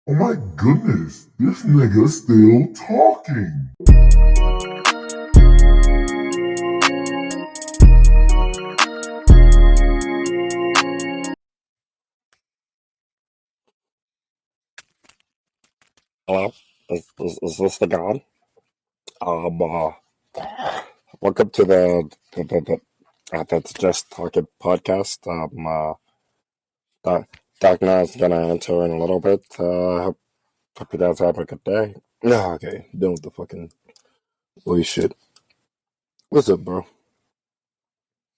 Oh my goodness, this nigga's still talking. Hello, is this the god? Um, uh, Welcome to that's Just Talkin podcast. Doc is gonna enter in a little bit. Hope you guys have a good day. Okay, done with the fucking boy shit. What's up, bro?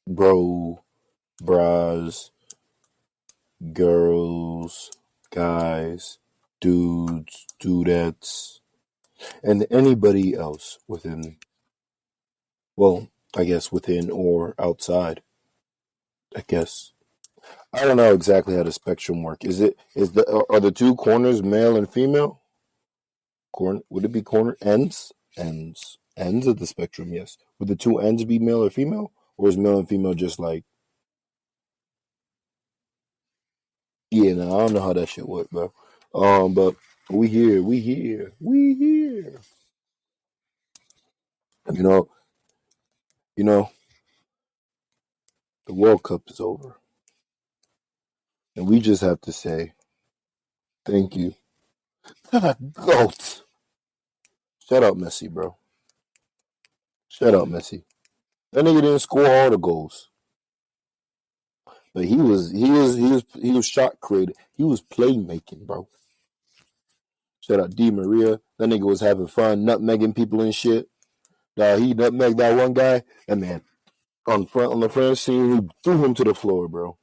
Bro, bras, girls, guys, dudes, dudettes, and anybody else within, well, I guess within or outside, I guess. I don't know exactly how the spectrum work. Are the two corners male and female? Would it be corner ends of the spectrum? Yes. Would the two ends be male or female, or is male and female just like? Yeah, no, I don't know how that shit work, bro. But we here. You know, you know, the World Cup is over, and we just have to say thank you to the goat. Shout out Messi, bro. Shout out Messi. That nigga didn't score all the goals. But he was shot creator. He was playmaking, bro. Shout out D Maria. That nigga was having fun, nutmegging people and shit. He nutmegged that one guy. That man on the first scene, he threw him to the floor, bro.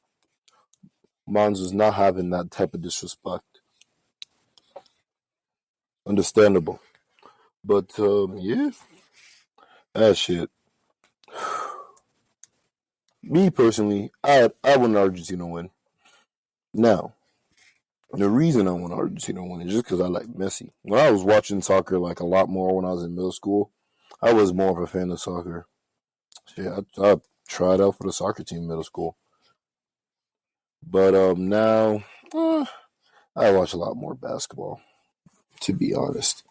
Mons was not having that type of disrespect. Understandable. But yeah, that shit. Me personally, I want Argentina to win. Now, the reason I want Argentina to win is just because I like Messi. When I was watching soccer like a lot more when I was in middle school, I was more of a fan of soccer. Shit, I tried out for the soccer team in middle school, but now I watch a lot more basketball. To be honest,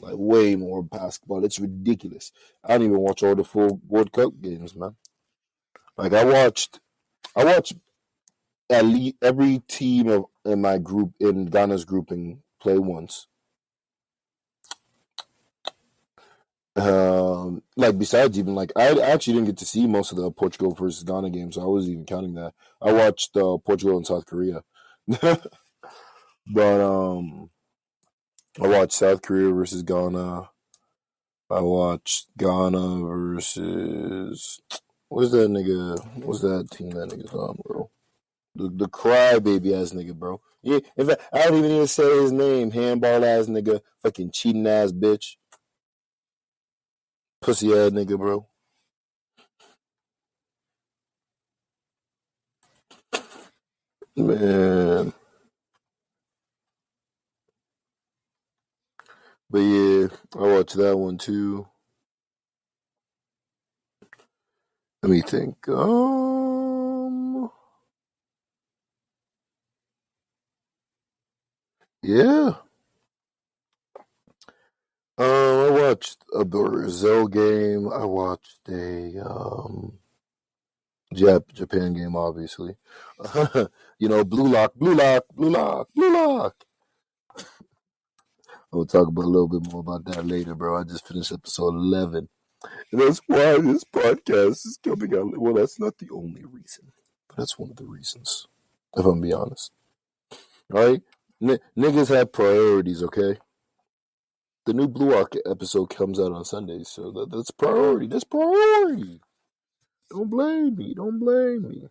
like way more basketball. It's ridiculous. I don't even watch all the full World Cup games, man. Like I watched at least every team in my group in Ghana's grouping play once. Like besides even like I actually didn't get to see most of the Portugal versus Ghana games, so I wasn't even counting that. I watched Portugal and South Korea, but I watched South Korea versus Ghana. I watched Ghana versus what's that nigga? What's that team that nigga's on, bro? The crybaby ass nigga, bro. Yeah, in fact, I don't even need to say his name. Handball ass nigga, fucking cheating ass bitch, pussy ass nigga, bro. Man. But yeah, I watched that one too. Let me think. Yeah. I watched a Brazil game. I watched a Japan game, obviously. Blue lock, blue lock, blue lock, blue lock. We'll talk about a little bit more about that later, bro. I just finished episode 11. And that's why this podcast is coming out. Well, that's not the only reason, but that's one of the reasons, if I'm being honest. All right? Niggas have priorities, okay? The new Blue Arc episode comes out on Sundays, so that's priority. That's priority. Don't blame me. Don't blame me.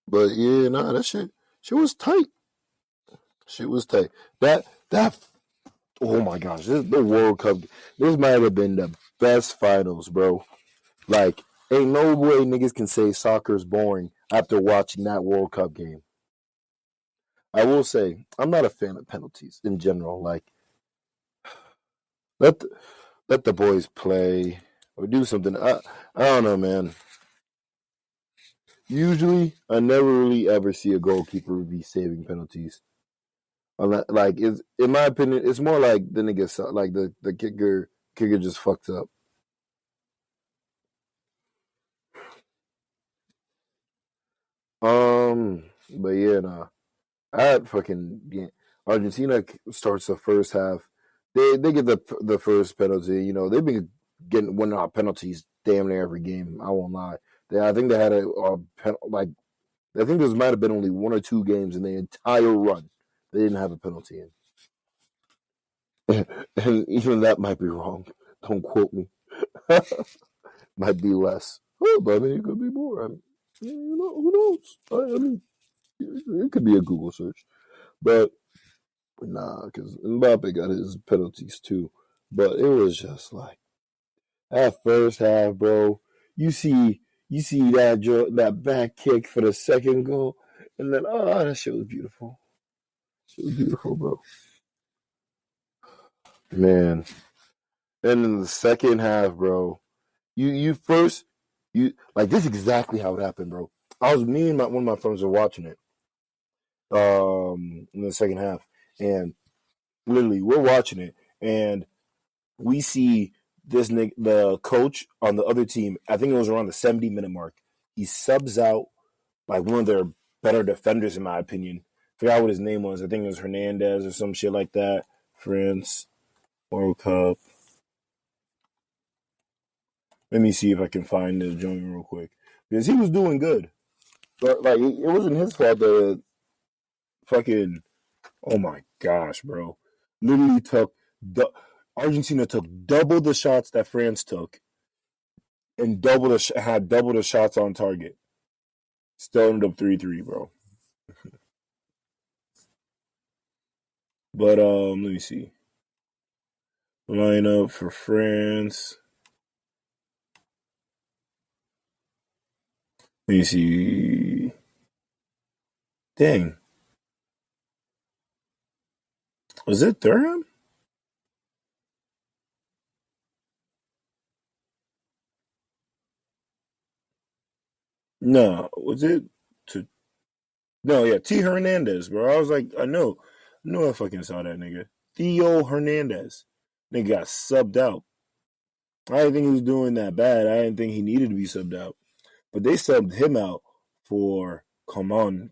But yeah, nah, that shit was tight. Shit was tight. That oh my gosh, the World Cup. This might have been the best finals, bro. Like, ain't no way niggas can say soccer's boring after watching that World Cup game. I will say, I'm not a fan of penalties in general. Like, let the, let the boys play or do something. I don't know, man. Usually, I never really ever see a goalkeeper be saving penalties. Like, in my opinion, it's more like the nigga, like the kicker just fucked up. But yeah, nah. I had fucking Argentina starts the first half. They get the first penalty. You know, they've been winning our penalties damn near every game. I won't lie. I think they had like I think there might have been only 1 or 2 games in the entire run they didn't have a penalty in, and even that might be wrong. Don't quote me. Might be less. Oh, but I mean, it could be more. I mean, you know, who knows? I mean, it could be a Google search, but nah, because Mbappe got his penalties too. But it was just like that first half, bro. You see, that back kick for the second goal, and then that shit was beautiful. It was beautiful, bro. Man, and in the second half, bro, you first you like this is exactly how it happened, bro. Me and one of my friends were watching it in the second half, and literally we're watching it, and we see the coach on the other team. I think it was around the 70-minute mark. He subs out like one of their better defenders, in my opinion. Forgot what his name was. I think it was Hernandez or some shit like that. France World Cup. Let me see if I can find the joint real quick, because he was doing good. But like, it wasn't his fault that fucking. Oh my gosh, bro! Literally Argentina took double the shots that France took, and had double the shots on target. Still ended up 3-3, bro. But let me see. Lineup for France. Let me see. Dang. Was it Thuram? No. Was it No, yeah, T. Hernandez, bro. I was like, I know I fucking saw that nigga. Theo Hernandez. Nigga got subbed out. I didn't think he was doing that bad. I didn't think he needed to be subbed out. But they subbed him out for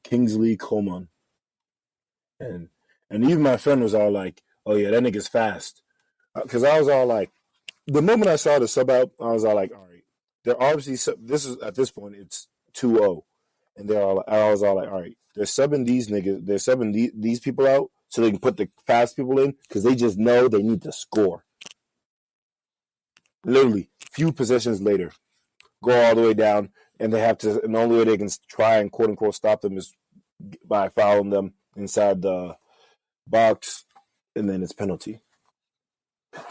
Kingsley Coman. And even my friend was all like, oh yeah, that nigga's fast. Because I was all like, the moment I saw the sub out, I was all like, all right, they're obviously, this is, at this point, it's 2-0. And I was all like, all right, they're subbing these people out so they can put the fast people in, because they just know they need to score. Literally, few possessions later, go all the way down, and the only way they can try and quote unquote stop them is by fouling them inside the box, and then it's penalty.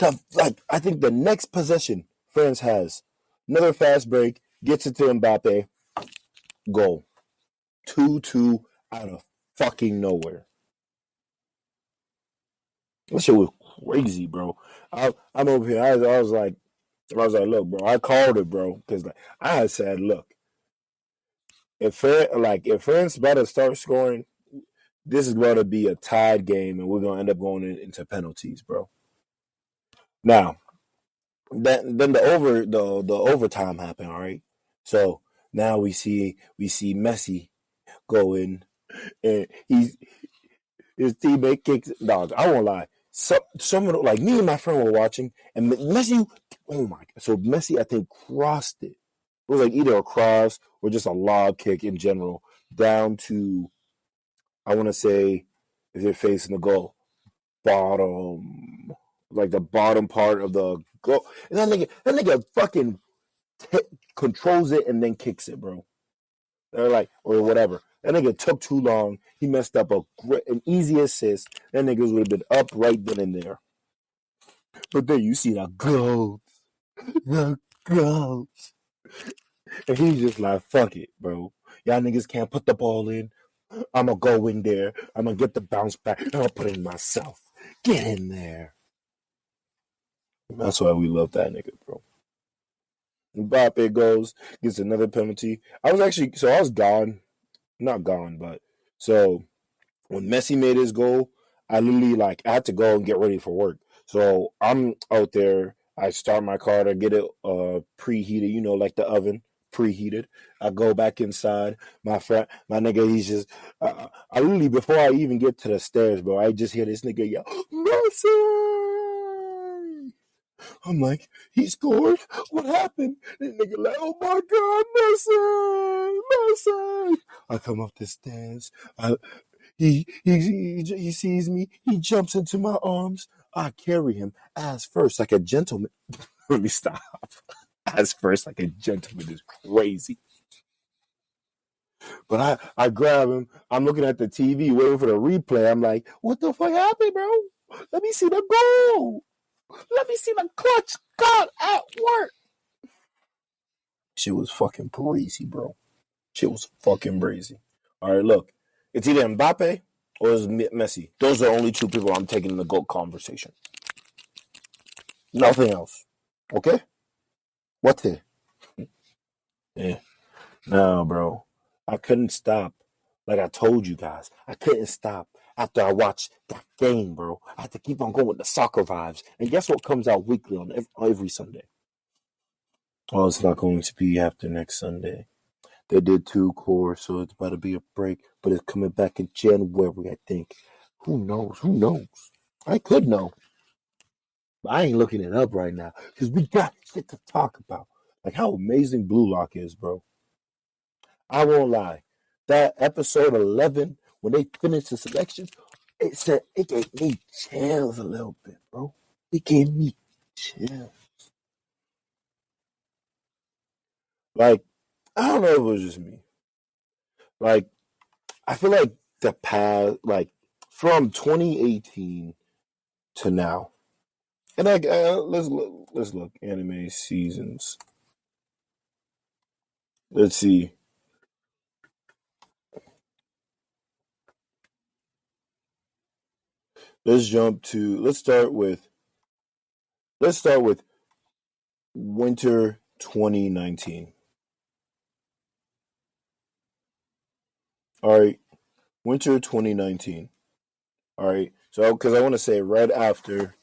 I think the next possession France has, another fast break, gets it to Mbappe, goal. 2-2 out of fucking nowhere. That shit was crazy, bro. I'm over here. I was like, look, bro, I called it, bro, because like I had said, look, if France about to start scoring, this is going to be a tied game, and we're going to end up going into penalties, bro. Now, then the overtime happened. All right, so now we see Messi go in, and his teammate kicks. Dog, I won't lie. Someone like me and my friend were watching, and Messi. Oh my! So Messi, I think, crossed it. It was like either a cross or just a lob kick in general down to, I want to say, if they're facing the goal, bottom, like the bottom part of the goal. And that nigga fucking controls it and then kicks it, bro. They're like, or whatever. That nigga took too long. He messed up an easy assist. That niggas would have been up right then and there. But then you see the goals. The goals. And he's just like, fuck it, bro. Y'all niggas can't put the ball in. I'm going to go in there. I'm going to get the bounce back. I'm going to put it in myself. Get in there. That's why we love that nigga, bro. Mbappe goes, gets another penalty. I was gone. Not gone, but so when Messi made his goal, I literally I had to go and get ready for work. So I'm out there. I start my car to get it preheated, like the oven preheated. I go back inside. My friend, my nigga, he's just. I literally before I even get to the stairs, bro, I just hear this nigga yell, "Mercy!" I'm like, he scored. What happened? The nigga like, oh my God, Messi. I come up the stairs. He sees me. He jumps into my arms. I carry him ass first like a gentleman. Let me stop. Ass first like a gentleman is crazy. But I grab him. I'm looking at the TV waiting for the replay. I'm like, what the fuck happened, bro? Let me see the goal. Let me see the clutch God at work. Shit was fucking crazy, bro. Shit was fucking crazy. All right, look. It's either Mbappe or it's Messi. Those are the only two people I'm taking in the GOAT conversation. Nothing else. Okay? What the? Yeah. No, bro. I couldn't stop. Like I told you guys, I couldn't stop after I watched that game, bro. I had to keep on going with the soccer vibes. And guess what comes out weekly on every Sunday? Oh, it's not going to be after next Sunday. They did 2 cores, so it's about to be a break. But it's coming back in January, I think. Who knows? Who knows? I could know. But I ain't looking it up right now. Because we got shit to talk about. Like how amazing Blue Lock is, bro. I won't lie. That episode 11, when they finished the selections, it gave me chills a little bit, bro. It gave me chills. Like, I don't know if it was just me. Like, I feel like the past, from 2018 to now, and let's look anime seasons. Let's see. Let's start with winter 2019. All right, winter 2019. All right, so because I want to say right after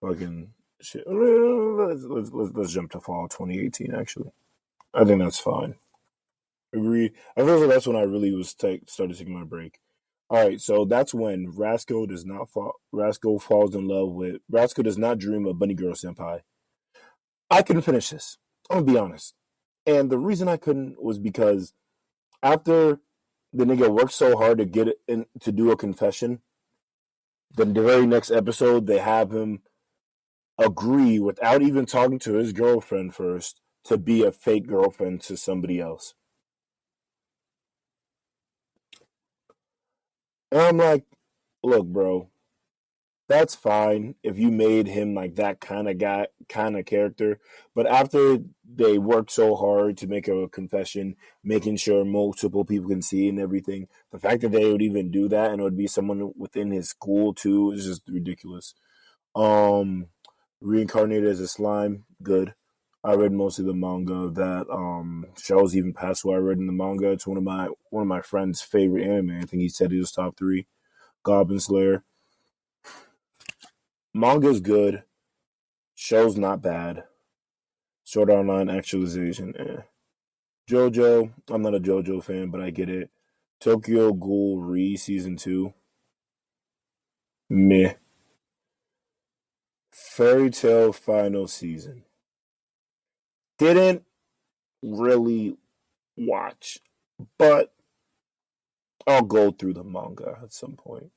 fucking shit. Let's jump to fall 2018. Actually, I think that's fine. Agreed. I feel like that's when I really started taking my break. All right, so that's when Rascal does not fall. Rascal falls in love with Rascal does not dream of Bunny Girl Senpai. I couldn't finish this. I'm gonna be honest, and the reason I couldn't was because after the nigga worked so hard to get it in to do a confession, then the very next episode they have him agree without even talking to his girlfriend first to be a fake girlfriend to somebody else. And I'm like, look, bro, that's fine if you made him like that kind of guy, kind of character. But after they worked so hard to make a confession, making sure multiple people can see and everything, the fact that they would even do that and it would be someone within his school too is just ridiculous. Um, Reincarnated as a slime, good. I read most of the manga of that. Shows even past what I read in the manga. It's one of my friend's favorite anime. I think he said he was top 3. Goblin Slayer. Manga's good. Show's not bad. Sword Art Online actualization. JoJo. I'm not a JoJo fan, but I get it. Tokyo Ghoul Re Season 2. Meh. Fairy Tail Final Season. Didn't really watch, but I'll go through the manga at some point.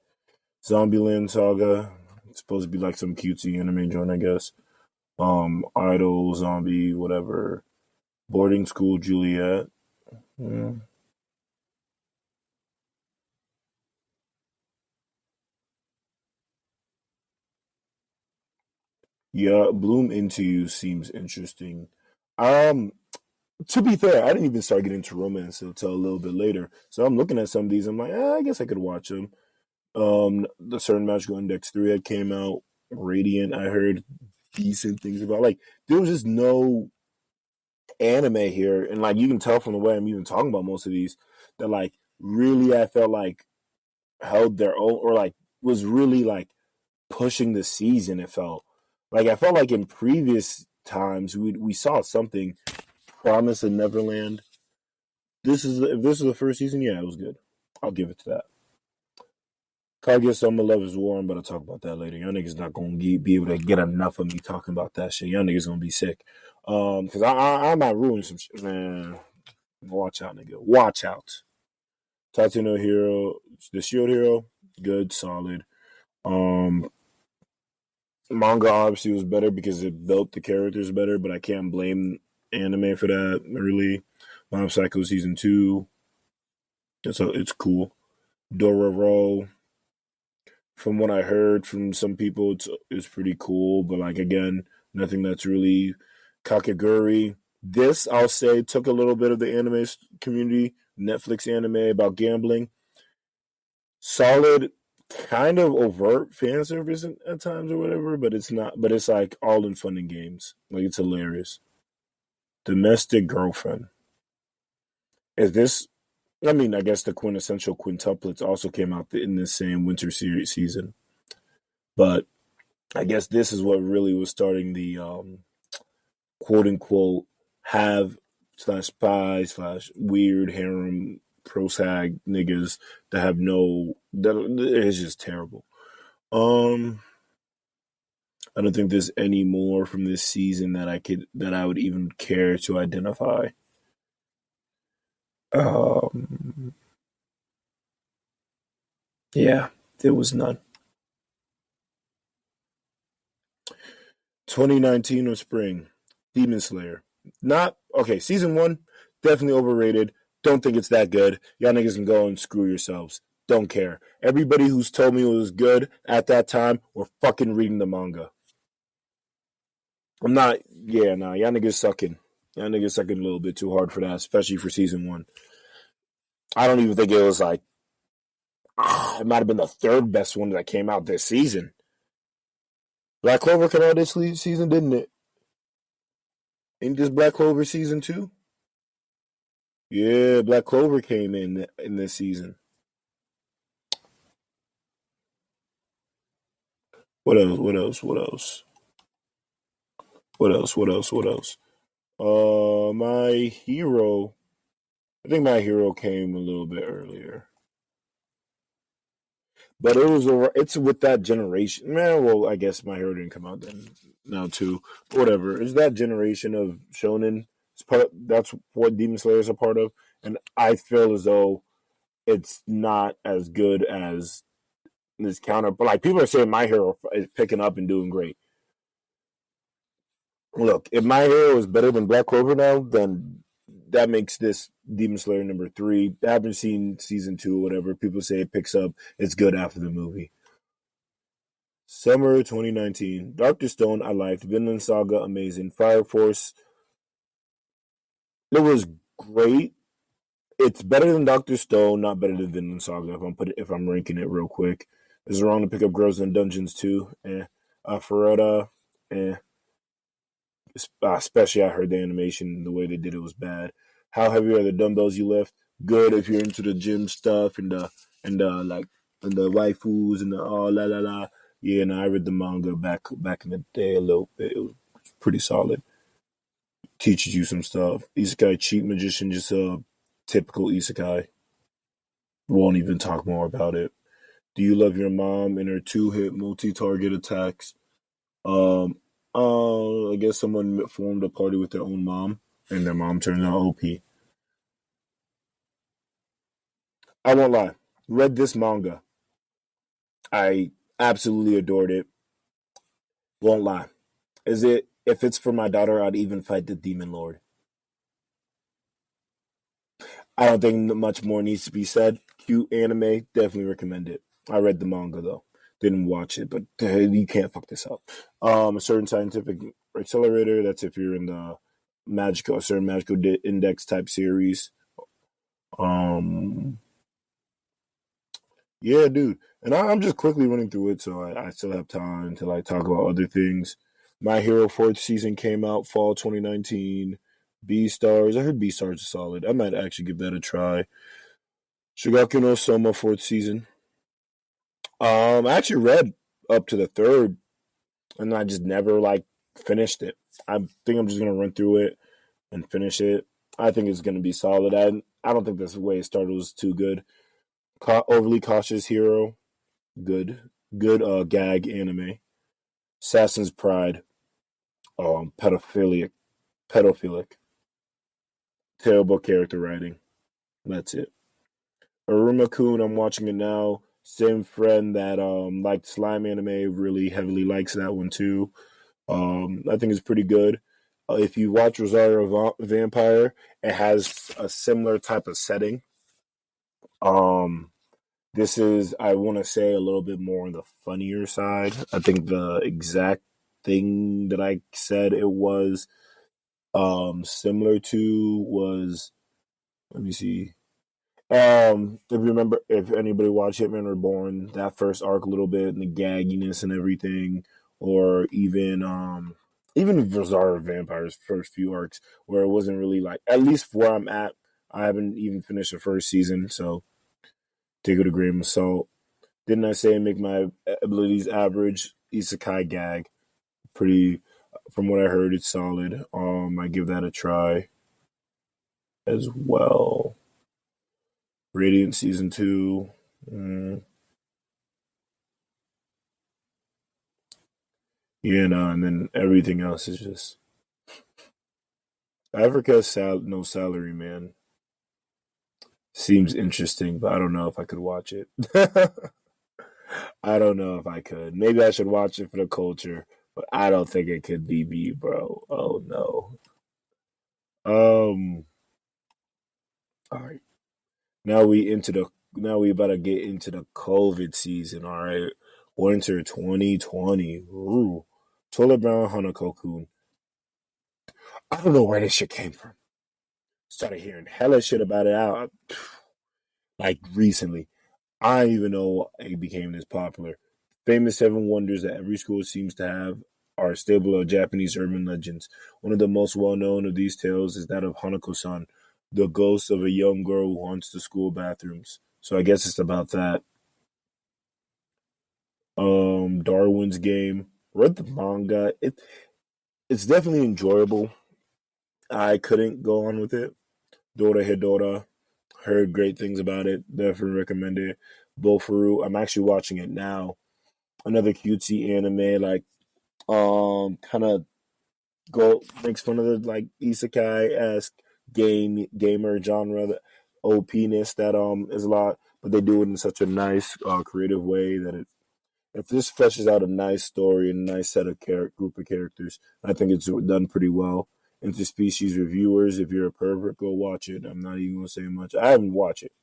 Zombieland Saga. It's supposed to be like some cutesy anime joint, I guess. Idol, Zombie, whatever. Boarding School Juliet. Yeah, Bloom Into You seems interesting. To be fair, I didn't even start getting into romance until a little bit later. So I'm looking at some of these. I'm like, I guess I could watch them. The Certain Magical Index 3 that came out, Radiant, I heard decent things about. Like, there was just no anime here. And, like, you can tell from the way I'm even talking about most of these that, like, really I felt like held their own or like was really like pushing the season. It felt like I felt like in previous times we saw something. Promise in Neverland. If this is the first season, yeah, it was good. I'll give it to that. Kaguya Sama Love is Warm, but I'll talk about that later. Y'all niggas not gonna be able to get enough of me talking about that shit. Y'all niggas gonna be sick. Cause I might ruin some shit, man. Watch out, nigga. Watch out. Tatsuno Hero, the Shield Hero, good, solid. Manga obviously was better because it built the characters better, but I can't blame anime for that. Really, Mob Psycho season 2, it's cool. Dororo, from what I heard from some people, it's pretty cool, but like again, nothing that's really Kakegurui. This I'll say took a little bit of the anime community, Netflix anime about gambling. Solid, kind of overt fan service at times or whatever, but it's not. But it's like all in fun and games. Like it's hilarious. Domestic Girlfriend. Is this? I mean, I guess the quintessential quintuplets also came out in the same winter series season, but I guess this is what really was starting the quote unquote have slash spy slash weird harem prosag niggas that have it's just terrible. I don't think there's any more from this season that I would even care to identify. Yeah, there was none. 2019 of spring, Demon Slayer. Not okay. Season 1 definitely overrated. Don't think it's that good. Y'all niggas can go and screw yourselves. Don't care. Everybody who's told me it was good at that time were fucking reading the manga. I'm not. Yeah, nah. Y'all niggas sucking. Y'all niggas sucking a little bit too hard for that, especially for season 1. I don't even think it was like. It might have been the third best one that came out this season. Black Clover came out this season, didn't it? Ain't this Black Clover season 2? Yeah, Black Clover came in this season. What else? What else? What else? What else? What else? What else? My Hero. I think My Hero came a little bit earlier, but it's with that generation. Man, well, I guess My Hero didn't come out then. Now too, whatever. It's that generation of shonen. That's what Demon Slayer is a part of, and I feel as though it's not as good as this counter. But like people are saying, My Hero is picking up and doing great. Look, if My Hero is better than Black Clover now, then that makes this Demon Slayer number 3. I haven't seen season 2 or whatever. People say it picks up. It's good after the movie. Summer 2019. Dr. Stone, I liked. Vinland Saga, amazing. Fire Force, it was great. It's better than Dr. Stone, not better than Vinland Saga. If I'm ranking it real quick, is it wrong to pick up Girls in Dungeons too? Ferreta, especially I heard the animation, the way they did it was bad. How heavy are the dumbbells you lift? Good if you're into the gym stuff and the waifus and the la la la. Yeah, and I read the manga back in the day a little bit. It was pretty solid. Teaches you some stuff. Isekai cheat magician, just a typical isekai. Won't even talk more about it. Do you love your mom and her 2-hit multi-target attacks? I guess someone formed a party with their own mom, and their mom turns out OP. I won't lie. Read this manga. I absolutely adored it. Won't lie. If it's for my daughter, I'd even fight the Demon Lord. I don't think much more needs to be said. Cute anime, definitely recommend it. I read the manga though. Didn't watch it, but you can't fuck this up. A certain scientific accelerator. That's if you're in the a certain magical index type series. Yeah, dude. And I'm just quickly running through it, so I still have time to like talk about other things. My Hero 4th season came out fall 2019. Beastars. I heard Beastars is solid. I might actually give that a try. Shigaku no Soma 4th season. I actually read up to the third, and I just never finished it. I think I'm just gonna run through it and finish it. I think it's gonna be solid. I don't think this way it started was too good. Overly cautious hero, good, good. Gag anime. Assassin's Pride, pedophilic, terrible character writing. That's it. Aruma-kun, I'm watching it now. Same friend that liked slime anime really heavily likes that one too. I think it's pretty good. If you watch Rosario Vampire, it has a similar type of setting. This is, I want to say, a little bit more on the funnier side. I think the exact thing that I said it was similar to was, let me see. If you remember, if anybody watched Hitman Reborn, that first arc a little bit and the gagginess and everything, or even Rosario Vampire's first few arcs, where it wasn't really at least where I'm at, I haven't even finished the first season, so take it with a grain of salt. Didn't I say make my abilities average? Isekai gag, pretty. From what I heard, it's solid. I give that a try as well. Radiant season 2. Yeah, no, and then everything else is just Africa's no salary, man. Seems interesting, but I don't know if I could watch it. I don't know if I could. Maybe I should watch it for the culture, but I don't think it could be me, bro. Oh no. All right. Now we about to get into the COVID season. All right, winter 2020. Ooh, Toilet Brown Hanako-kun. I don't know where this shit came from. Started hearing hella shit about it out recently. I don't even know it became this popular. Famous seven wonders that every school seems to have are a stable of Japanese urban legends. One of the most well known of these tales is that of Hanako-san, the ghost of a young girl who haunts the school bathrooms. So I guess it's about that. Darwin's Game. Read the manga. It's definitely enjoyable. I couldn't go on with it. Dora Hedora. Heard great things about it. Definitely recommend it. Bofuru. I'm actually watching it now. Another cutesy anime, kind of go makes fun of the isekai esque gamer genre, the OP-ness that is a lot, but they do it in such a nice, creative way that if this fleshes out a nice story and a nice set of group of characters, I think it's done pretty well. Interspecies reviewers, if you're a pervert, go watch it. I'm not even gonna say much. I haven't watched it.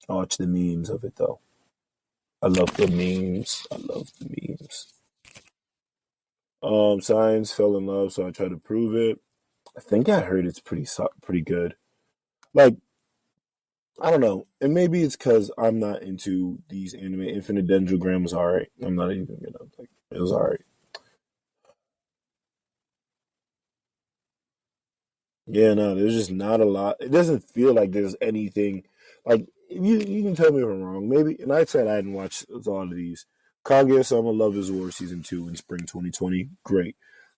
I watch the memes of it though. I love the memes. I love the memes. Science fell in love, so I tried to prove it. I think I heard it's pretty good. Like, I don't know, and maybe it's because I'm not into these anime. Infinite Dendrogram was alright. I'm not even gonna it was alright. Yeah, no, there's just not a lot. It doesn't feel like there's anything you can tell me if I'm wrong. Maybe, and I said I hadn't watched a lot of these. Kaguya-sama Love is War season 2 in spring 2020. Great.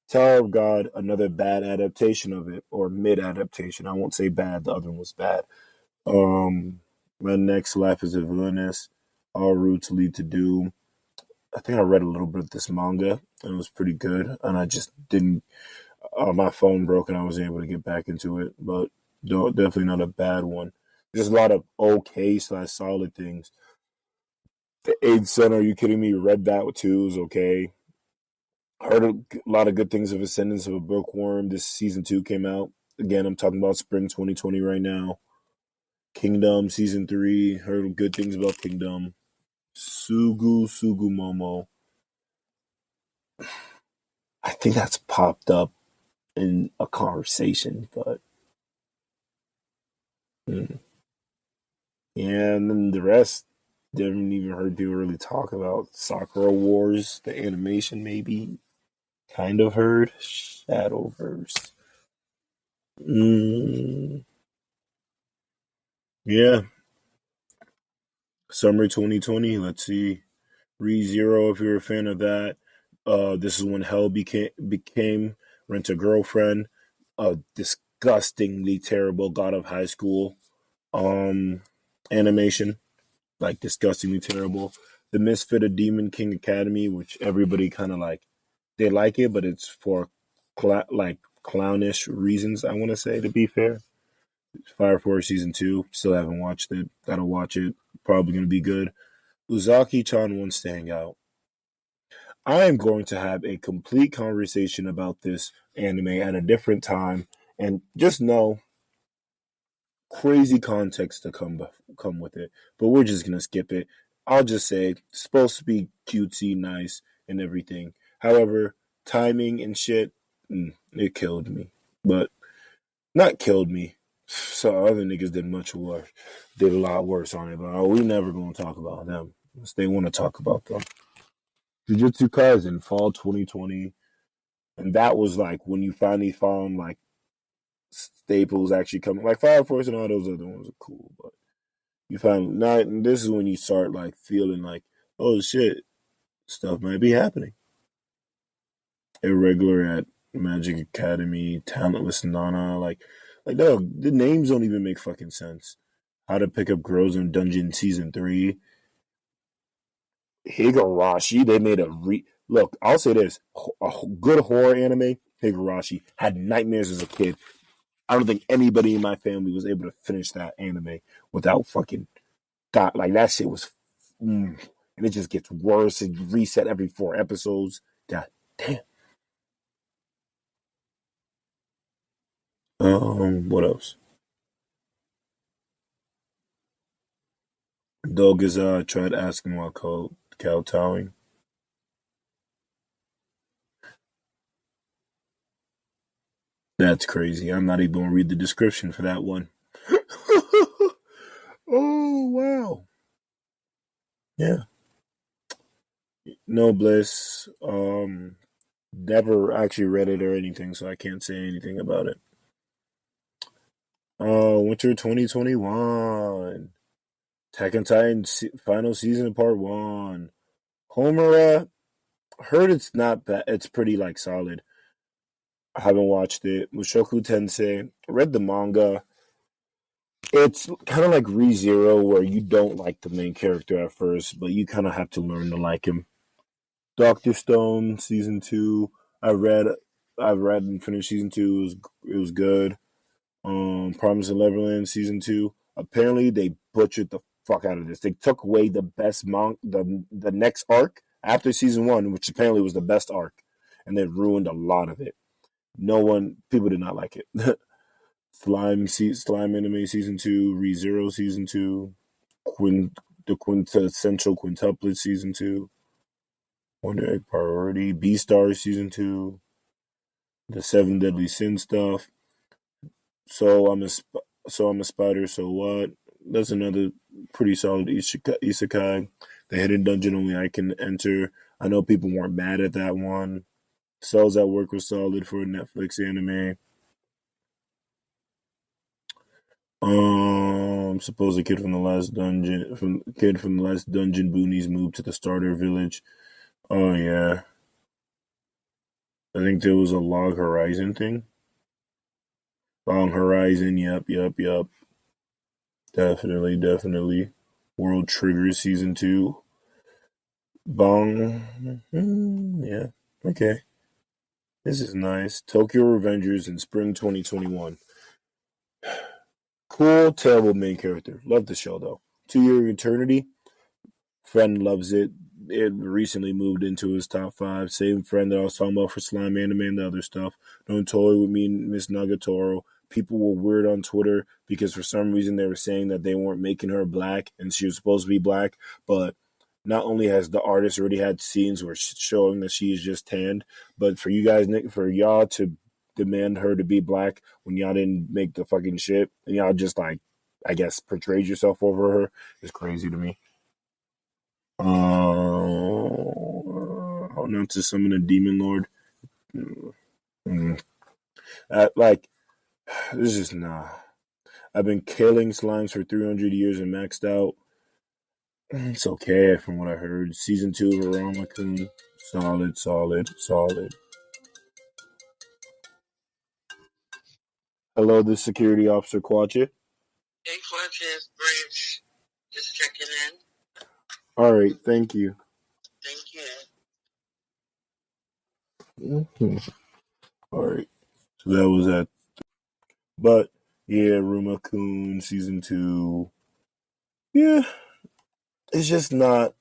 Tower of God, another bad adaptation of it, or mid adaptation. I won't say bad. The other one was bad. My next life is a villainess. All routes lead to doom. I think I read a little bit of this manga and it was pretty good. And I just didn't. My phone broke and I was able to get back into it, but definitely not a bad one. There's a lot of okay / solid things. The Aid Center, are you kidding me? Read that too. Is okay. Heard a lot of good things of Ascendance of a Bookworm. This season 2 came out. Again, I'm talking about spring 2020 right now. Kingdom season 3. Heard good things about Kingdom. Sugu Momo. I think that's popped up in a conversation, but yeah, and then the rest didn't even heard people really talk about. Sakura Wars, the animation maybe kind of heard. Shadowverse. Yeah. Summer 2020. Let's see. ReZero, if you're a fan of that. This is when Hell became Rent a Girlfriend. A disgustingly terrible God of High School animation. Like, disgustingly terrible. The Misfit of Demon King Academy, which everybody kind of like, they like it, but it's for clownish reasons, I want to say, to be fair. Fire Force Season 2. Still haven't watched it. Gotta watch it. Probably going to be good. Uzaki-chan wants to hang out. I am going to have a complete conversation about this anime at a different time, and just know crazy context to come with it. But we're just gonna skip it. I'll just say it's supposed to be cutesy, nice, and everything. However, timing and shit, it killed me. But not killed me. So other niggas did much worse. Did a lot worse on it. But we never gonna talk about them unless they want to talk about them. Jujutsu Kaisen fall 2020, and that was like when you finally found like staples actually coming. Like Fire Force and all those other ones are cool, but you find not. This is when you start like feeling like, oh shit, stuff might be happening. Irregular at Magic Academy, Talentless Nana, like no, the names don't even make fucking sense. How to Pick Up Girls in Dungeon Season 3. Higurashi, they made a look. I'll say this: a good horror anime. Higurashi had nightmares as a kid. I don't think anybody in my family was able to finish that anime without fucking got like that shit was, and it just gets worse and reset every 4 episodes. God damn. What else? Dog is tried asking while kowtowing. That's crazy. I'm not even gonna read the description for that one. Oh wow. Yeah. No bliss. Never actually read it or anything, so I can't say anything about it. Winter 2021. Attack on Titan final season part 1. Homura, heard it's not bad. It's pretty like solid. I haven't watched it. Mushoku Tensei, read the manga. It's kind of like ReZero, where you don't like the main character at first, but you kind of have to learn to like him. Doctor Stone season 2. I've read and finished season 2. It was good. Promise of Neverland season 2. Apparently they butchered the fuck out of this. They took away the best the next arc after season 1, which apparently was the best arc, and they ruined a lot of it. People did not like it. Slime Anime season 2, ReZero season 2, the Quintessential Quintuplet season 2, Wonder Egg Priority, Beastars season 2, the 7 Deadly Sin stuff. So I'm a spider. So what? That's another pretty solid isekai. The hidden dungeon only I can enter. I know people weren't mad at that one. Cells at Work was solid for a Netflix anime. Suppose the kid from the last dungeon boonies moved to the starter village. Oh yeah. I think there was a Log Horizon thing. Long Horizon, yep. Definitely. World Trigger season 2. Bong. Yeah. Okay. This is nice. Tokyo Revengers in spring 2021. Cool, terrible main character. Love the show though. 2-Year Eternity. Friend loves it. It recently moved into his top 5. Same friend that I was talking about for Slime Anime and the other stuff. Don't toy with me and Miss Nagatoro. People were weird on Twitter because for some reason they were saying that they weren't making her black and she was supposed to be black. But not only has the artist already had scenes where showing that she is just tanned, but for y'all to demand her to be black when y'all didn't make the fucking shit and y'all just like, I guess, portrayed yourself over her is crazy to me. How not to summon a demon lord. Like, this is nah. I've been killing slimes for 300 years and maxed out. It's okay from what I heard. Season 2 of Aromakun, solid. Hello, this security officer Quache. Hey, Quaches, Bridge. Just checking in. All right, thank you. Thank Mm-hmm. All right, so that was that. But yeah, Rumakun season 2. Yeah, it's just not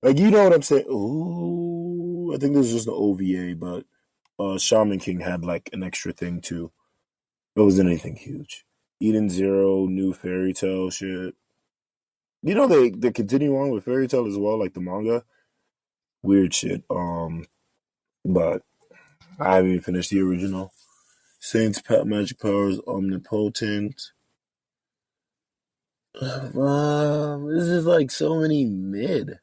like, you know what I'm saying. Ooh, I think this is just an OVA, but Shaman King had like an extra thing too. It wasn't anything huge. Eden Zero, new fairy tale shit. You know they continue on with fairy tale as well, like the manga. Weird shit. But I haven't even finished the original. Saints Pet Magic Powers Omnipotent. This is like so many mid.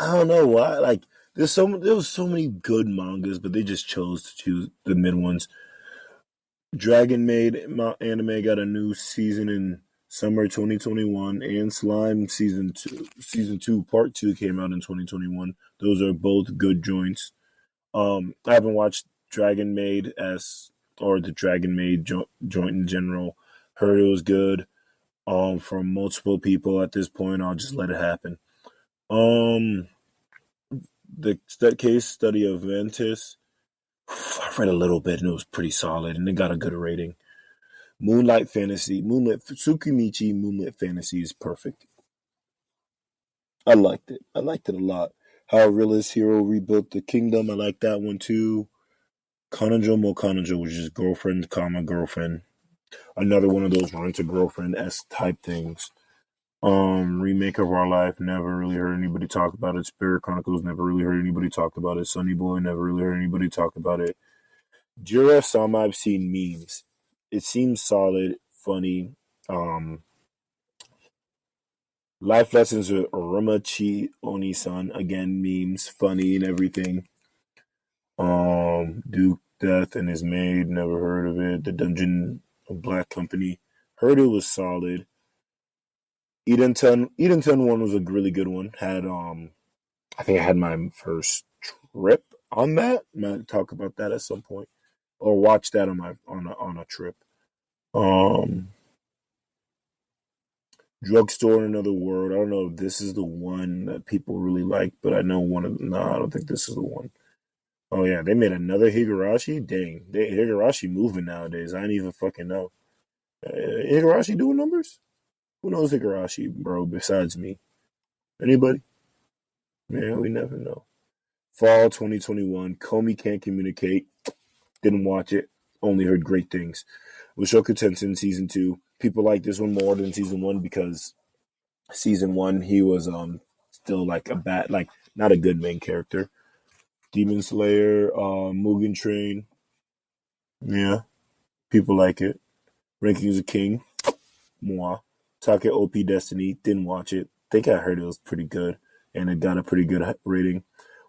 I don't know why. Like there was so many good mangas, but they just chose to choose the mid ones. Dragon Maid anime got a new season in summer 2021, and Slime season 2 part 2 came out in 2021. Those are both good joints. I haven't watched Dragon Maid or the Dragon Maid joint in general. Heard it was good. From multiple people at this point, I'll just let it happen. That case study of Ventus, I read a little bit and it was pretty solid, and it got a good rating. Moonlight Tsukimichi Moonlit Fantasy is perfect. I liked it. I liked it a lot. How a realist hero rebuilt the kingdom. I like that one too. Kanojo Mo Kanojo, which is girlfriend, girlfriend. Another one of those rent a girlfriend s type things. Remake of Our Life, never really heard anybody talk about it. Spirit Chronicles, never really heard anybody talk about it. Sunny Boy, never really heard anybody talk about it. Jira Sama, I've seen memes. It seems solid, funny. Life lessons with Arumachi Oni-san, again memes, funny and everything. Duke Death and His Maid, never heard of it. The Dungeon of Black Company, heard it was solid. Eden 10 one was a really good one. Had I think I had my first trip on that. Might talk about that at some point, or watch that on a trip. Drugstore in Another World. I don't know if this is the one that people really like, but I know one of them. No, I don't think this is the one. Oh yeah, they made another Higurashi. Dang, Higurashi moving nowadays. I didn't even fucking know. Higurashi doing numbers? Who knows Higurashi, bro? Besides me, anybody? Man, we never know. Fall 2021. Comey Can't Communicate. Didn't watch it. Only heard great things. Mushoku Tensei season 2. People like this one more than season 1 because season 1 he was still like a bad, like not a good main character. Demon Slayer, Mugen Train. Yeah, people like it. Rankings of King. Moi. Take OP Destiny. Didn't watch it. Think I heard it was pretty good, and it got a pretty good rating.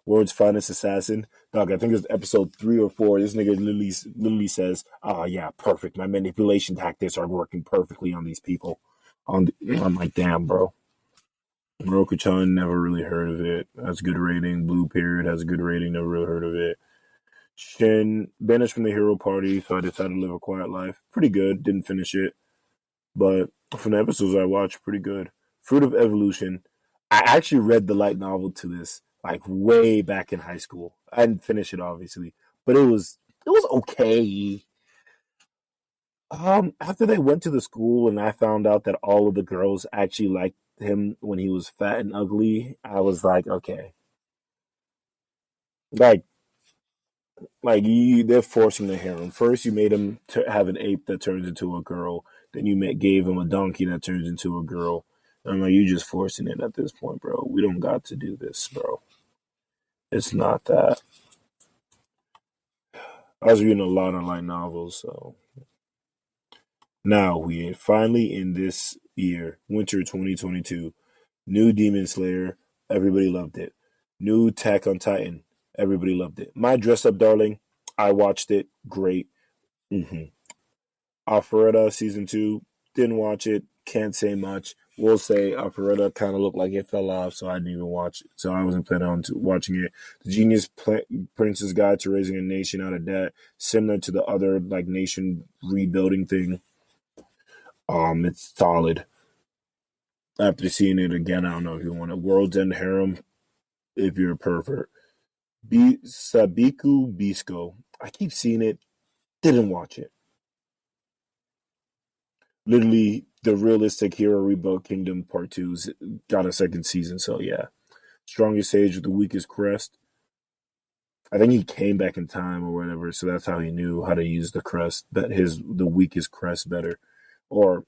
World's Finest Assassin. Dog, I think it's episode 3 or 4. This nigga literally says, yeah, perfect. My manipulation tactics are working perfectly on these people. I'm like, damn, bro. Moroku-chan, never really heard of it. Has a good rating. Blue Period has a good rating. Never really heard of it. Shin, banished from the hero party, so I decided to live a quiet life. Pretty good. Didn't finish it. But from the episodes I watched, pretty good. Fruit of Evolution. I actually read the light novel to this like way back in high school. I didn't finish it obviously, but it was okay. After they went to the school and I found out that all of the girls actually liked him when he was fat and ugly, I was like, okay, like they're forcing the harem. First, you made him have an ape that turns into a girl. Then you gave him a donkey that turns into a girl. I'm like, you just forcing it at this point, bro. We don't got to do this, bro. It's not that. I was reading a lot of light novels, so now we finally in this year, winter 2022, new Demon Slayer, everybody loved it. New Attack on Titan, everybody loved it. My Dress Up Darling, I watched it, great. Alpharetta season 2, didn't watch it, can't say much, we'll say Alpharetta kind of looked like it fell off, so I didn't even watch it. So I wasn't planning on watching it. The Genius Prince's Guide to Raising a Nation Out of Debt, similar to the other like nation rebuilding thing. It's solid. After seeing it again, I don't know if you want a World's End Harem, if you're a pervert. Sabiku Bisco. I keep seeing it. Didn't watch it. Literally, the realistic hero rebuild kingdom part 2's got a second season, so yeah. Strongest sage with the weakest crest. I think he came back in time or whatever, so that's how he knew how to use the crest, the weakest crest better. Or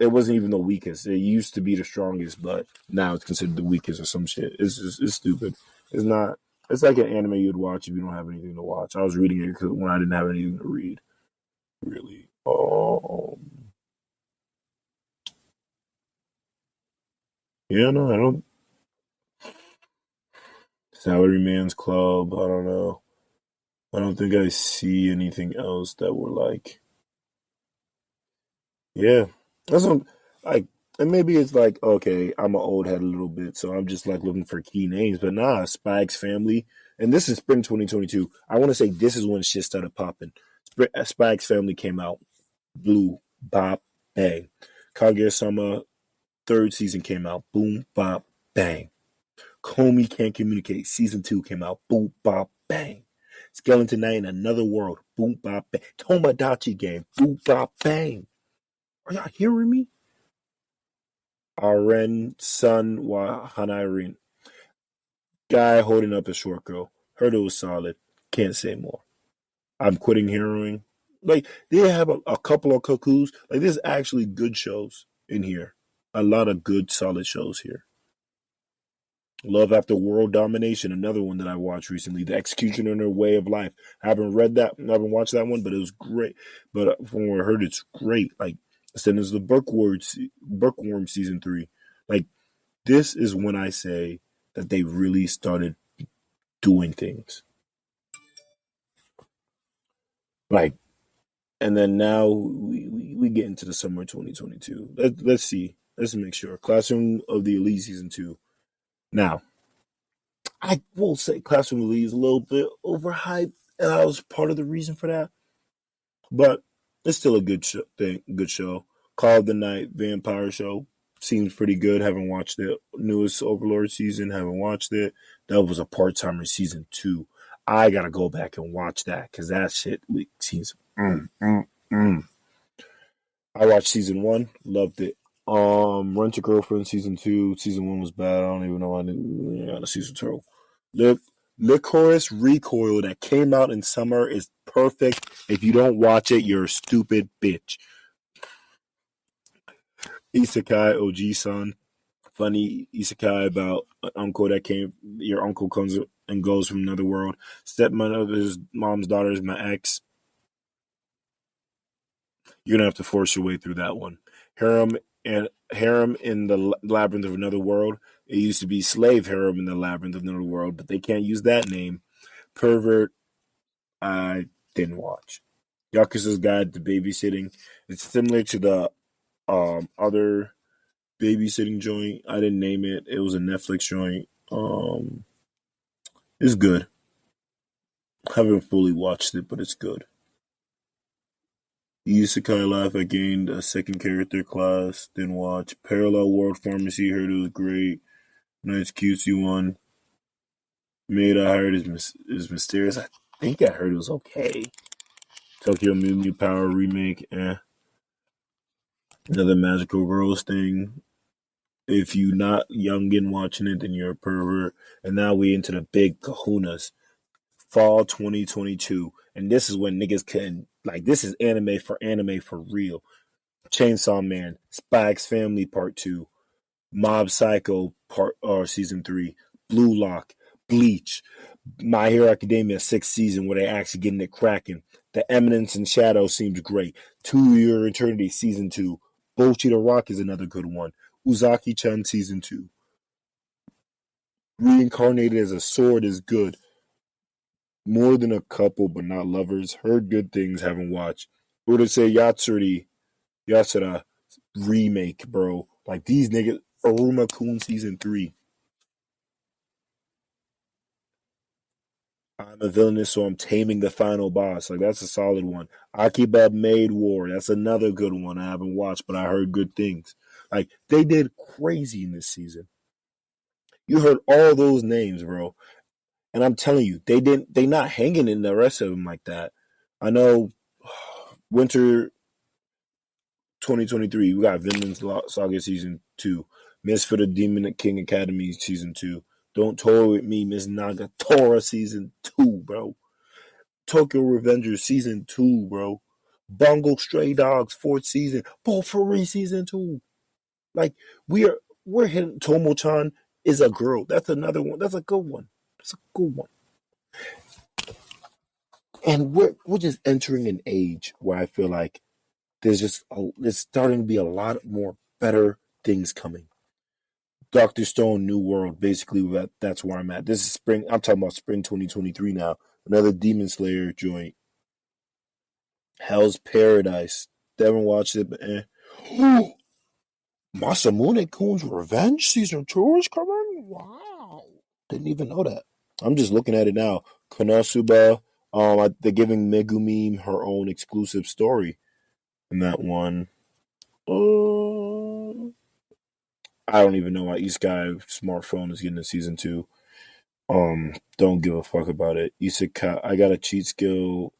it wasn't even the weakest. It used to be the strongest, but now it's considered the weakest or some shit. It's stupid. It's not. It's like an anime you'd watch if you don't have anything to watch. I was reading it when I didn't have anything to read. Really. Yeah, no, I don't. Salaryman's Club. I don't know. I don't think I see anything else that were like. Yeah, that's what, like, and maybe it's like, okay, I'm an old head a little bit, so I'm just like looking for key names. But nah, Spike's Family, and this is spring 2022. I want to say this is when shit started popping. Spike's Family came out, blue, bop, bang. Kaguya-sama third season came out, boom, bop, bang. Comey Can't Communicate season 2 came out, boom, bop, bang. Skeleton Knight in Another World, boom, bop, bang. Tomodachi Game, boom, bop, bang. Are y'all hearing me? Aren Sun wa Hanairin. Guy holding up a short girl. Heard it was solid. Can't say more. I'm quitting heroing. Like, they have a couple of cuckoos. Like, there's actually good shows in here. A lot of good, solid shows here. Love After World Domination, another one that I watched recently. The Executioner Way of Life. I haven't read that. I haven't watched that one, but it was great. But from what I heard, it's great. Like, then there's the Bookworm season 3. Like, this is when I say that they really started doing things. Like, and then now we get into the summer 2022. Let's see. Let's make sure. Classroom of the Elite season 2. Now, I will say Classroom of the Elite is a little bit overhyped, and I was part of the reason for that. But it's still a good show. Call of the Night Vampire Show seems pretty good. Haven't watched the newest Overlord season. Haven't watched it. That was a part-timer season 2. I gotta go back and watch that because that shit seems. I watched season 1, loved it. Rent a Girlfriend season 2. Season 1 was bad. I don't even know why I didn't season 2. Licorice Recoil that came out in summer is perfect. If you don't watch it, you're a stupid bitch. Isekai Oji-san. Funny isekai about an uncle your uncle comes and goes from another world. Stepmother's mom's daughter is my ex. You're going to have to force your way through that one. Harem in the Labyrinth of Another World. It used to be Slave Harem in the Labyrinth of Another World, but they can't use that name. Pervert, I didn't watch. Yakuza's Guide to Babysitting. It's similar to the other babysitting joint. I didn't name it. It was a Netflix joint. It's good. Haven't fully watched it, but it's good. Isekai Life, I gained a second character class. Didn't watch. Parallel World Pharmacy, heard it was great. Nice cutesy one. Maid I Hired is mysterious. I think I heard it was okay. Tokyo Mew Mew Power remake. Another Magical Girls thing. If you're not youngin watching it, then you're a pervert. And now we into the big kahunas. Fall 2022. And this is when niggas can, like, this is anime for real. Chainsaw Man, Spike's Family Part 2, Mob Psycho Season 3, Blue Lock, Bleach, My Hero Academia 6th season where they actually getting it cracking. The Eminence and Shadow seems great. 2 Year Eternity Season 2. Bochi the Rock is another good one. Uzaki-chan Season 2. Reincarnated as a Sword is good. More Than a Couple but Not Lovers. Heard good things, haven't watched. Urusei Yatsura remake, bro. Like these niggas, Aruma-kun season 3. I'm a villainous, so I'm taming the final boss. Like that's a solid one. Akiba Maid War. That's another good one. I haven't watched, but I heard good things. Like they did crazy in this season. You heard all those names, bro. And I'm telling you, they not hanging in the rest of them like that. I know Winter 2023, we got Vinland Saga Season 2, Miss for the Demon King Academy Season 2, Don't Toy With Me, Miss Nagatora Season 2, bro. Tokyo Revengers Season 2, bro. Bungo Stray Dogs 4th Season, Potpourri Season 2. Like, we're hitting Tomo-chan is a girl. That's another one. That's a good one. That's a good one. And we're just entering an age where I feel like there's starting to be a lot more better things coming. Dr. Stone, New World, basically that's where I'm at. This is spring. I'm talking about spring 2023 now. Another Demon Slayer joint. Hell's Paradise. Haven't watched it, but Masamune-kun's Revenge Season 2 is coming? Wow. Didn't even know that. I'm just looking at it now. Konosuba, they're giving Megumi her own exclusive story in that one. I don't even know why Isekai Smartphone is getting a season 2. Don't give a fuck about it. Isekai, I got a cheat skill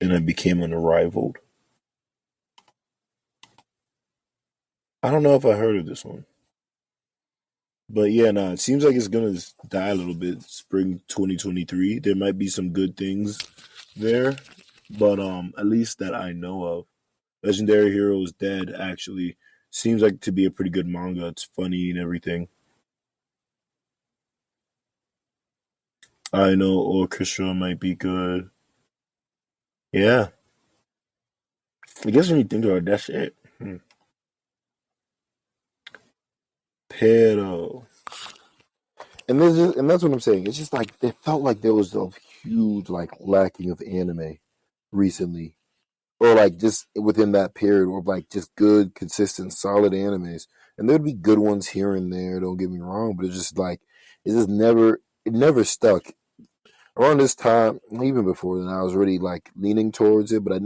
and I became unrivaled. I don't know if I heard of this one. But yeah, it seems like it's gonna die a little bit. Spring 2023. There might be some good things there, but at least that I know of. Legendary Heroes Dead actually seems like to be a pretty good manga. It's funny and everything. I know Orchestra might be good. Yeah. I guess when you think about it, that's it. Pero. And that's what I'm saying. It's just like it felt like there was a huge lacking of anime recently. Or just within that period of just good, consistent, solid animes. And there'd be good ones here and there, don't get me wrong, but it never stuck. Around this time, even before then, I was really leaning towards it, but I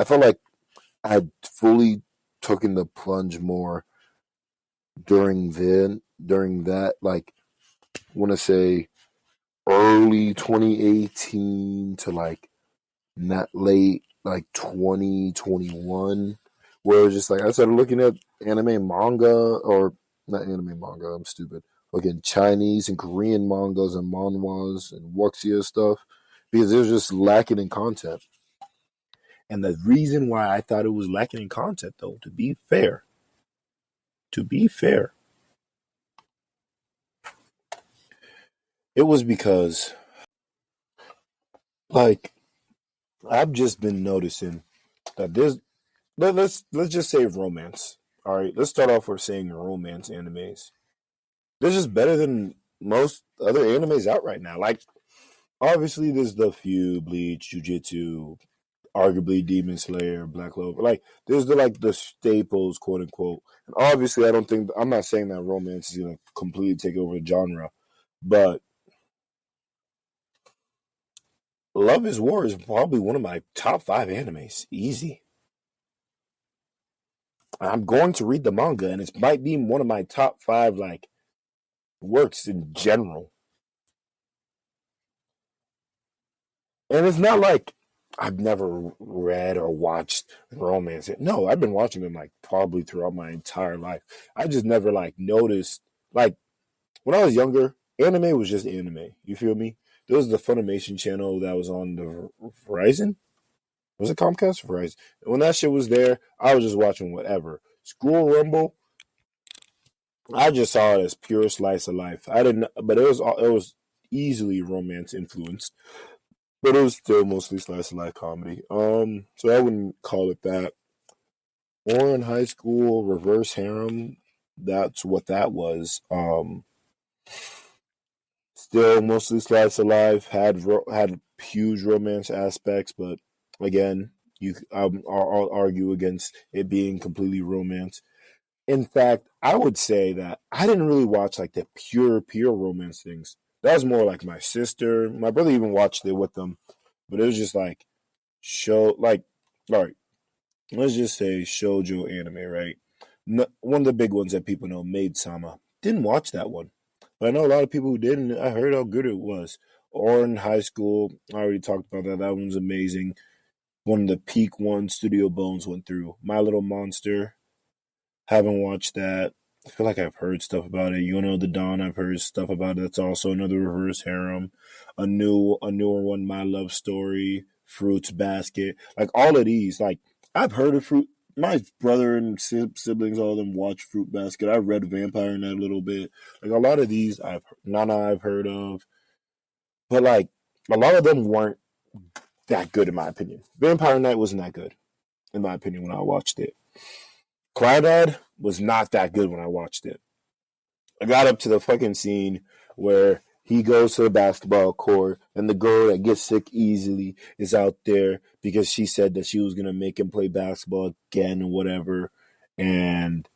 felt like I had fully taken the plunge more during that, I want to say early 2018 to not late 2021, where it was just I started looking at anime manga, or not anime manga, I'm stupid, looking Chinese and Korean mangas and manhwas and wuxia stuff, because it was just lacking in content. And the reason why I thought it was lacking in content, though, to be fair, it was because I've just been noticing that there's let's just say romance. All right, let's start off with saying romance animes. They're just better than most other animes out right now. Obviously, there's the few Bleach, Jujutsu, arguably Demon Slayer, Black Clover. There's the staples, quote unquote. And obviously, I'm not saying that romance is gonna completely take over the genre, but Love is War is probably one of my top 5 animes. Easy. I'm going to read the manga, and it might be one of my top 5 works in general. And it's not I've never read or watched romance. No, I've been watching them probably throughout my entire life. I just never noticed when I was younger, anime was just anime. You feel me? There was the Funimation channel that was on the Verizon. Was it Comcast or Verizon? And when that shit was there, I was just watching whatever. School Rumble, I just saw it as pure slice of life. I didn't, but it was easily romance influenced, but it was still mostly slice of life comedy. So I wouldn't call it that. Or in high school, Reverse Harem, that's what that was. Still mostly slice of life, had huge romance aspects, but again, I'll argue against it being completely romance. In fact, I would say that I didn't really watch like the pure romance things. That was more like my sister. My brother even watched it with them, but it was just like all right, let's just say shoujo anime, right? No, one of the big ones that people know, Maid Sama. Didn't watch that one, but I know a lot of people who did, and I heard how good it was. Or in high school, I already talked about that. That one was amazing. One of the peak ones Studio Bones went through. My Little Monster. Haven't watched that. I feel like I've heard stuff about it. You know the Dawn, I've heard stuff about it. That's also another reverse harem. A newer one, My Love Story, Fruits Basket. Like all of these, like I've heard of Fruit. My brother and siblings, all of them watch Fruit Basket. I read Vampire Night a little bit. Like a lot of these, I've heard of, but like a lot of them weren't that good in my opinion. Vampire Night wasn't that good in my opinion when I watched it. Crawdad was not that good when I watched it. I got up to the fucking scene where he goes to the basketball court and the girl that gets sick easily is out there because she said that she was going to make him play basketball again or whatever. And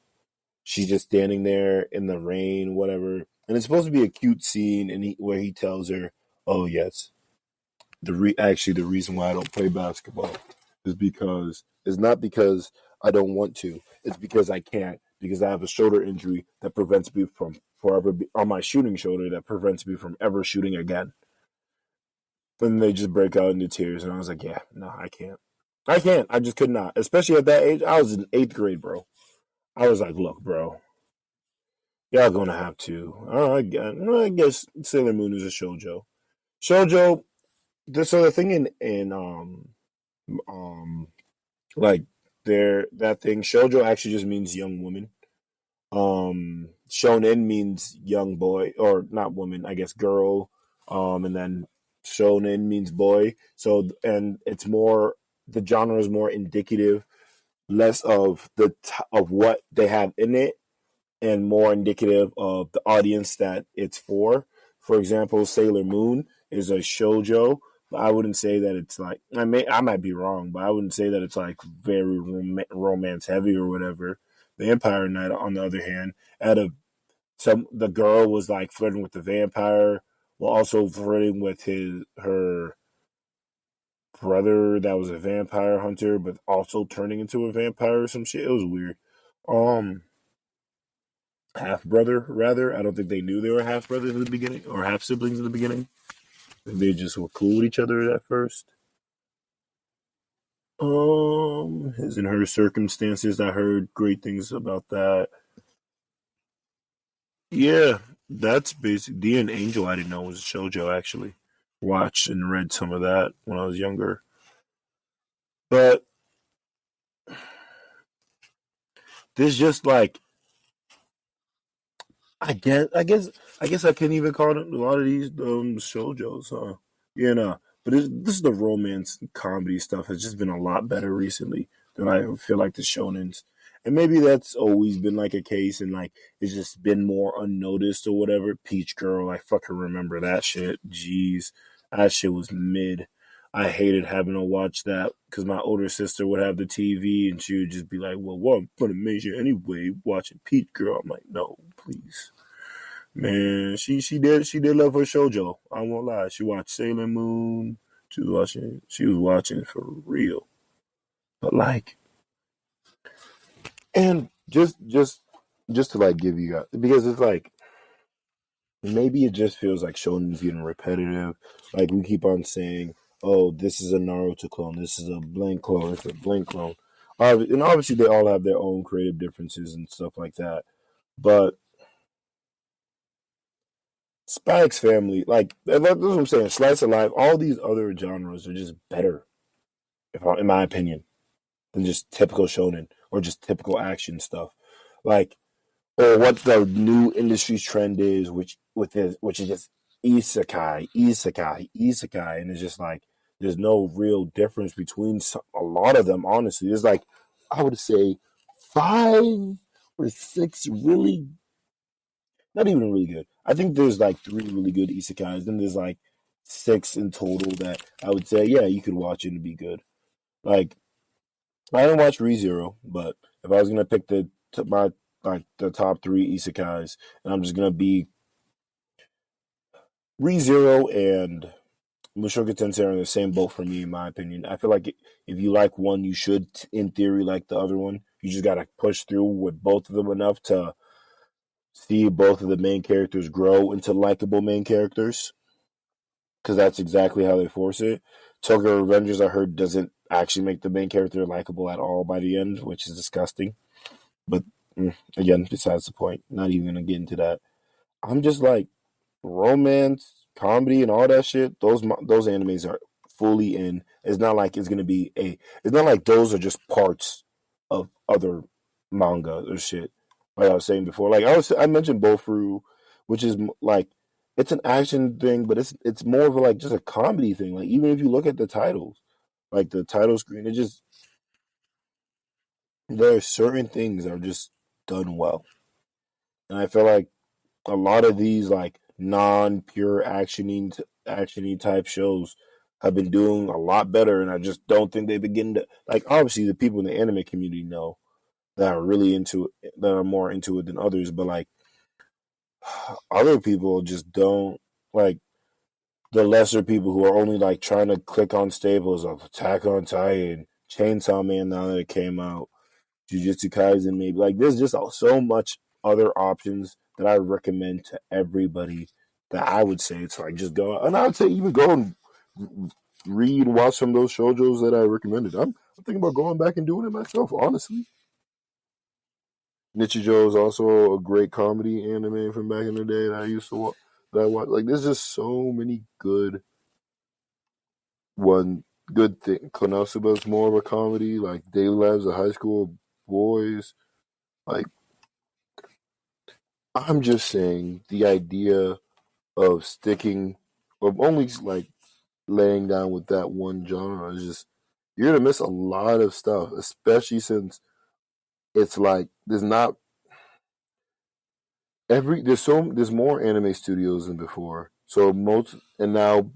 she's just standing there in the rain, whatever. And it's supposed to be a cute scene where he tells her, oh, yes, the reason why I don't play basketball is because it's not because I don't want to. It's because I can't. Because I have a shoulder injury that prevents me from on my shooting shoulder that prevents me from ever shooting again. And they just break out into tears, and I was like, yeah, no, I can't. I just could not. Especially at that age, I was in 8th grade, bro. I was like, look, bro, y'all gonna have to. I guess Sailor Moon is a shoujo. Shoujo. So the thing like that thing shoujo actually just means young woman. Shonen means young boy or not woman, I guess girl. And then shonen means boy. So and it's more the genre is more indicative, less of of what they have in it, and more indicative of the audience that it's for. For example, Sailor Moon is a shoujo. But I wouldn't say that it's like I might be wrong, but I wouldn't say that it's like very romance heavy or whatever. Vampire Night, on the other hand, the girl was like flirting with the vampire while also flirting with her brother that was a vampire hunter, but also turning into a vampire or some shit. It was weird. Half brother rather. I don't think they knew they were half brothers in the beginning or half siblings in the beginning. They just were cool with each other at first. His and her circumstances. I heard great things about that. Yeah, that's basic. D and Angel, I didn't know was a shoujo actually. Watched and read some of that when I was younger. But there's just like I guess I can't even call it a lot of these shoujos, huh? Yeah, no. But this is the romance comedy stuff has just been a lot better recently than I feel like the shonens. And maybe that's always been like a case and like it's just been more unnoticed or whatever. Peach Girl, I fucking remember that shit. Jeez. That shit was mid. I hated having to watch that because my older sister would have the TV and she would just be like, well, what Funimation anyway, watching Peach Girl. I'm like, no, please. Man, she did love her shoujo. I won't lie. She watched Sailor Moon. She was watching for real. But like, and just to like give you guys because it's like maybe it just feels like shonen's getting repetitive. Like we keep on saying, oh, this is a Naruto clone, this is a blank clone, it's a blank clone. And obviously they all have their own creative differences and stuff like that. But Spy X Family, like that's what I'm saying. Slice of Life, all these other genres are just better, in my opinion, than just typical shonen or just typical action stuff. Like, or what the new industry trend is, which is just isekai, and it's just like there's no real difference between a lot of them. Honestly, there's like I would say 5 or 6 really, not even really good. I think there's like 3 really good isekais. Then there's like 6 in total that I would say, yeah, you could watch it and be good. Like I didn't watch ReZero, but if I was gonna pick my like the top 3 isekais, and I'm just gonna be ReZero and Mushoku Tensei are in the same boat for me, in my opinion. I feel like if you like one, you should, in theory, like the other one. You just gotta push through with both of them enough to see both of the main characters grow into likable main characters, because that's exactly how they force it. Tokyo Revengers, I heard, doesn't actually make the main character likable at all by the end, which is disgusting. But again, besides the point, not even gonna get into that. I'm just like romance, comedy, and all that shit. Those animes are fully in. It's not like it's gonna be a. It's not like those are just parts of other manga or shit. Like I was saying before, like I mentioned Bofuru, which is like it's an action thing, but it's more of a, like just a comedy thing. Like even if you look at the titles, like the title screen, it just there are certain things that are just done well, and I feel like a lot of these like non-pure actiony type shows have been doing a lot better, and I just don't think they begin to like. Obviously, the people in the anime community know that are really into it, that are more into it than others, but like other people just don't like the lesser people who are only like trying to click on staples of Attack on Titan, Chainsaw Man now that it came out, Jujutsu Kaisen maybe. Like there's just so much other options that I recommend to everybody that I would say it's like just go, and I would say even go and read and watch some of those shoujos that I recommended. I'm thinking about going back and doing it myself, honestly. Nichijou is also a great comedy anime from back in the day that I used to watch. That I watch. Like there's just so many good good thing. Konosuba is more of a comedy, like Daily Lives of High School Boys. Like I'm just saying the idea of sticking or only like laying down with that one genre is just you're gonna miss a lot of stuff, especially since it's like there's more anime studios than before. So now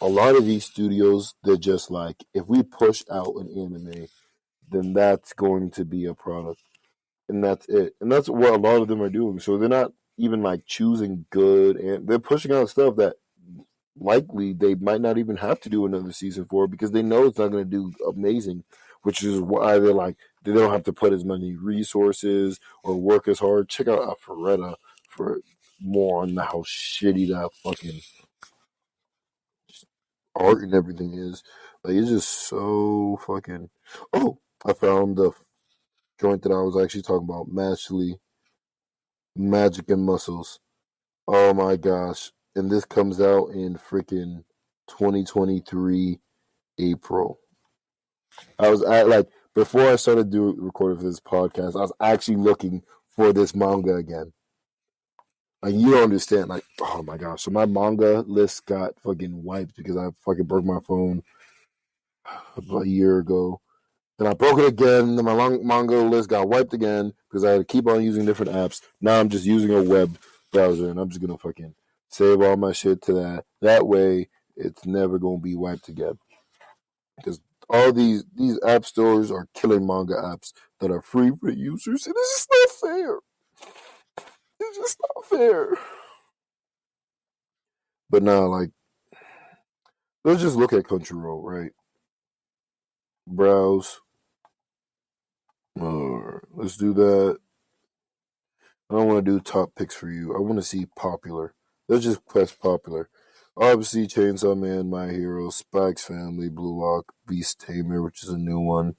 a lot of these studios they're just like if we push out an anime, then that's going to be a product. And that's it. And that's what a lot of them are doing. So they're not even like choosing good and they're pushing out stuff that likely they might not even have to do another season for because they know it's not going to do amazing, which is why they're like they don't have to put as many resources or work as hard. Check out Alpharetta for more on how shitty that fucking art and everything is. Like it's just so fucking. Oh, I found the joint that I was actually talking about, Matchly, Magic and Muscles. Oh my gosh. And this comes out in freaking 2023 April. I was at like before I started doing recording for this podcast, I was actually looking for this manga again. Like you don't understand, like oh my gosh. So my manga list got fucking wiped because I fucking broke my phone about a year ago. Then I broke it again. Then my manga list got wiped again because I had to keep on using different apps. Now I'm just using a web browser, and I'm just gonna fucking save all my shit to that. That way, it's never gonna be wiped again. Because all these app stores are killing manga apps that are free for users, and it's just not fair. It's just not fair. But now, like, let's just look at Crunchyroll, right? Browse. Let's do that. I don't want to do top picks for you. I want to see popular. Let's just press popular. Obviously, Chainsaw Man, My Hero, Spike's Family, Blue Lock, Beast Tamer, which is a new one.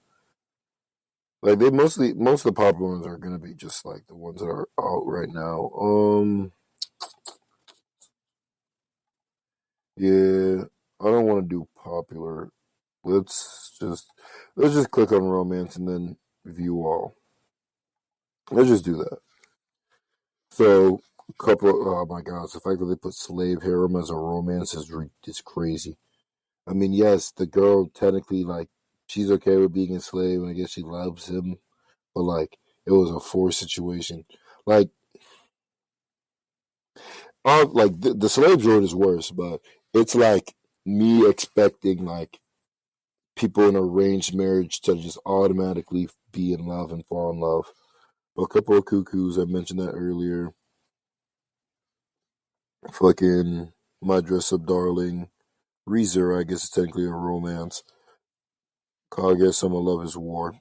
Like most of the popular ones are gonna be just like the ones that are out right now. Yeah, I don't want to do popular. Let's just click on romance and then view all. Let's just do that. So, oh my god, the fact that they put slave harem as a romance is crazy. I mean, yes, the girl technically, like, she's okay with being a slave, and I guess she loves him, but, like, it was a forced situation. Like, the slave joint is worse, but it's like me expecting, like, people in arranged marriage to just automatically be in love and fall in love. A couple of cuckoos, I mentioned that earlier. Fucking My Dress Up Darling. ReZero, I guess it's technically a romance. Kaguya Sama Love is War.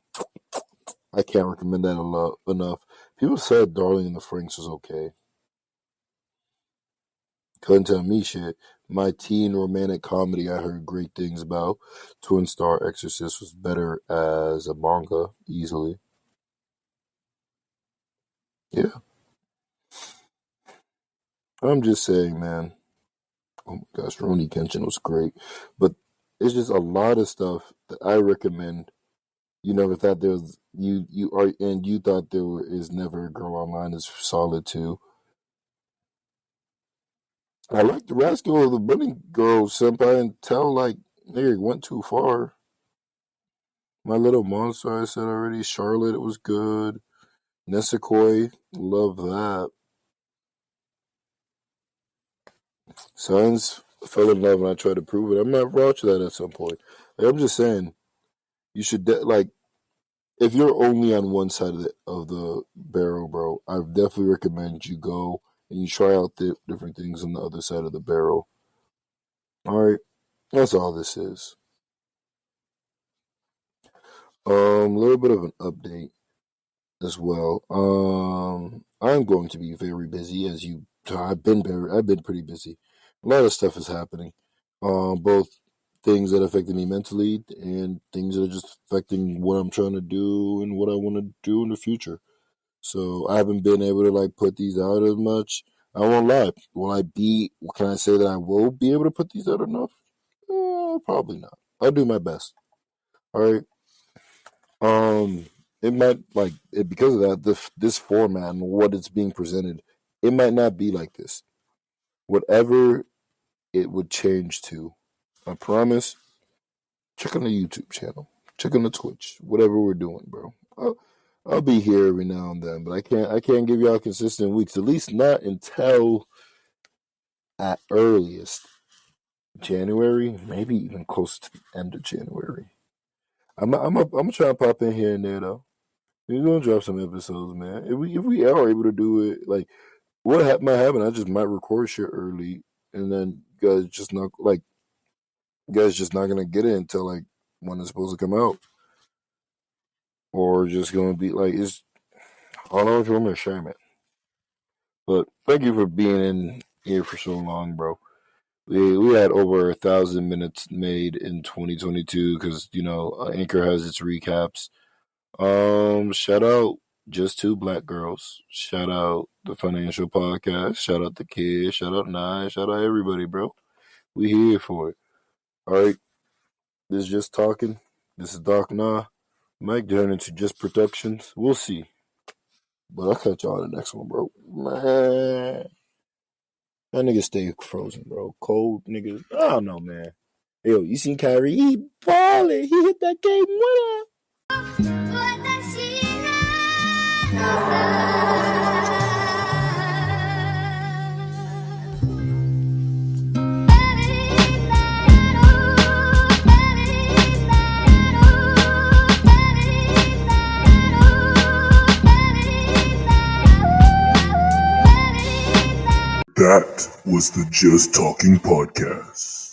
I can't recommend that enough. People said Darling in the Franxx was okay. Couldn't tell me shit. My teen romantic comedy I heard great things about. Twin Star Exorcist was better as a manga, easily. Yeah. I'm just saying, man. Oh my gosh, Rurouni Kenshin was great. But it's just a lot of stuff that I recommend. You never thought there was you thought there is never a girl online is solid too. I like the Rascal of the Bunny Girl senpai until like nigga went too far. My Little Monster, I said already. Charlotte, it was good. Nesekoi, love that. Science fell in love and I tried to prove it. I might watch that at some point. Like, I'm just saying, you should like if you're only on one side of the barrel, bro. I definitely recommend you go and you try out the different things on the other side of the barrel. All right, that's all this is. A little bit of an update as well. I'm going to be very busy as you. I've been pretty busy. A lot of stuff is happening. Both things that affected me mentally and things that are just affecting what I'm trying to do and what I want to do in the future. So I haven't been able to like put these out as much. I won't lie. Can I say that I will be able to put these out enough? Probably not. I'll do my best. All right. It might because of that, this format and what it's being presented, it might not be like this. Whatever it would change to, I promise. Check on the YouTube channel. Check on the Twitch. Whatever we're doing, bro. I'll be here every now and then, but I can't give y'all consistent weeks. At least not until at earliest January, maybe even close to the end of January. I'm gonna try and pop in here and there though. We're gonna drop some episodes, man. If we are able to do it, like what might happen, I just might record shit early, and then you guys just not gonna get it until like when it's supposed to come out, or just gonna be like it's. I don't know if you want me to share, man. But thank you for being in here for so long, bro. We had over 1,000 minutes made in 2022 because Anchor has its recaps. Shout out Just Two Black Girls. Shout out the Financial Podcast. Shout out the kids. Shout out Nine. Shout out everybody, bro. We here for it. All right. This is Just Talking. This is Doc Nah. Might turn into Just Productions. We'll see. But I'll catch y'all in the next one, bro. Man. That nigga stay frozen, bro. Cold niggas. I don't know, man. Yo, you seen Kyrie? He ballin'. He hit that game winner. That was the Just Talking Podcast.